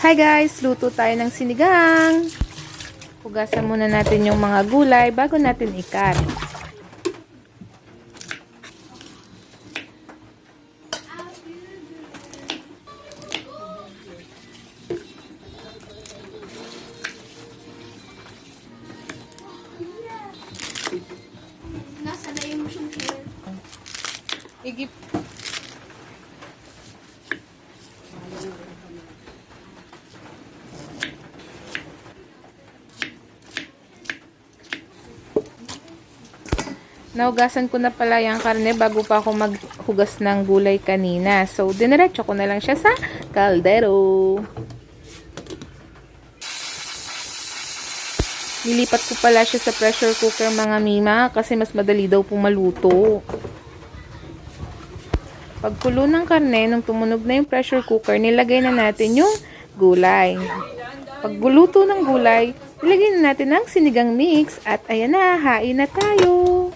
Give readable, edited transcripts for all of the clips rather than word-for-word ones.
Hi guys! Luto tayo ng sinigang. Hugasan muna natin yung mga gulay bago natin i-cut. Nasa na yung sugar. Igip. Nahugasan ko na pala yung karne bago pa ako maghugas ng gulay kanina. So, diniretso ko na lang siya sa kaldero. Nilipat ko pala siya sa pressure cooker mga mima kasi mas madali daw pong maluto. Pagkulo ng karne, nung tumunog na yung pressure cooker, nilagay na natin yung gulay. Pagguluto ng gulay, nilagay na natin ang sinigang mix at ayan na, hain na tayo.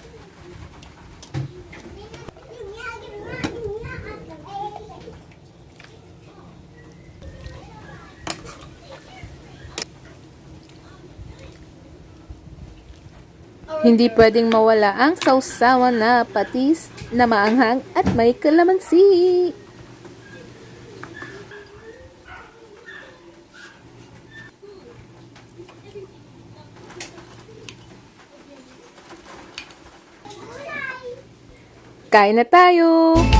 Hindi pwedeng mawala ang sausawan na patis na maanghang at may kalamansi. Kain na tayo!